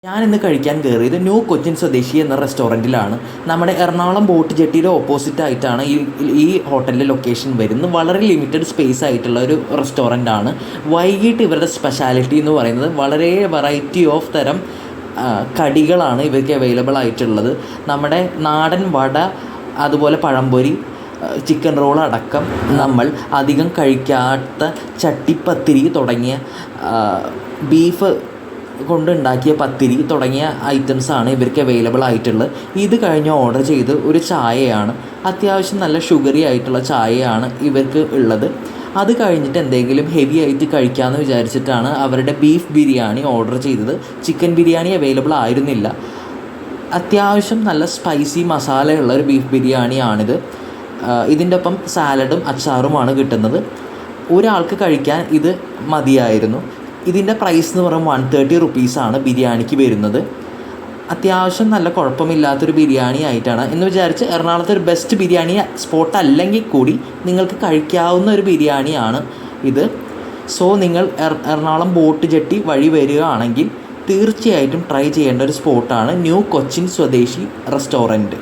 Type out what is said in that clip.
ഞാനിന്ന് കഴിക്കാൻ കയറിയത് ന്യൂ കൊച്ചിൻ സ്വദേശി എന്ന റെസ്റ്റോറൻറ്റിലാണ്. നമ്മുടെ എറണാകുളം ബോട്ട് ജെട്ടിയുടെ ഓപ്പോസിറ്റ് ആയിട്ടാണ് ഈ ഹോട്ടലിൻ്റെ ലൊക്കേഷൻ വരുന്നത്. വളരെ ലിമിറ്റഡ് സ്പേസ് ആയിട്ടുള്ള ഒരു റെസ്റ്റോറൻ്റാണ്. വൈകിട്ട് ഇവരുടെ സ്പെഷ്യാലിറ്റി എന്ന് പറയുന്നത് വളരെ വെറൈറ്റി ഓഫ് തരം കടികളാണ് ഇവർക്ക് അവൈലബിൾ ആയിട്ടുള്ളത്. നമ്മുടെ നാടൻ വട, അതുപോലെ പഴംപൊരി, ചിക്കൻ റോൾ അടക്കം നമ്മൾ അധികം കഴിക്കാത്ത ചട്ടിപ്പത്തിരി തുടങ്ങിയ ബീഫ് കൊണ്ടുണ്ടാക്കിയ പത്തിരി തുടങ്ങിയ ഐറ്റംസാണ് ഇവർക്ക് അവൈലബിൾ ആയിട്ടുള്ളത്. ഇത് കഴിഞ്ഞ് ഓർഡർ ചെയ്ത് ഒരു ചായയാണ്, അത്യാവശ്യം നല്ല ഷുഗറി ആയിട്ടുള്ള ചായയാണ് ഇവർക്ക് ഉള്ളത്. അത് കഴിഞ്ഞിട്ട് എന്തെങ്കിലും ഹെവി ആയിട്ട് കഴിക്കാമെന്ന് വിചാരിച്ചിട്ടാണ് അവരുടെ ബീഫ് ബിരിയാണി ഓർഡർ ചെയ്തത്. ചിക്കൻ ബിരിയാണി അവൈലബിൾ ആയിരുന്നില്ല. അത്യാവശ്യം നല്ല സ്പൈസി മസാലയുള്ള ഒരു ബീഫ് ബിരിയാണിയാണിത്. ഇതിൻ്റെ ഒപ്പം സാലഡും അച്ചാറുമാണ് കിട്ടുന്നത്. ഒരാൾക്ക് കഴിക്കാൻ ഇത് മതിയായിരുന്നു. ഇതിൻ്റെ പ്രൈസ് എന്ന് പറയുമ്പോൾ 130 റുപ്പീസാണ് ബിരിയാണിക്ക് വരുന്നത്. അത്യാവശ്യം നല്ല കുഴപ്പമില്ലാത്തൊരു ബിരിയാണി ആയിട്ടാണ് എന്ന് വിചാരിച്ച് എറണാകുളത്തെ ഒരു ബെസ്റ്റ് ബിരിയാണി സ്പോട്ട് അല്ലെങ്കിൽ കൂടി നിങ്ങൾക്ക് കഴിക്കാവുന്ന ഒരു ബിരിയാണിയാണ് ഇത്. സോ നിങ്ങൾ എറണാകുളം ബോട്ട് ജെട്ടി വഴി വരികയാണെങ്കിൽ തീർച്ചയായിട്ടും ട്രൈ ചെയ്യേണ്ട ഒരു സ്പോട്ടാണ് ന്യൂ കൊച്ചിൻ സ്വദേശി റെസ്റ്റോറൻറ്റ്.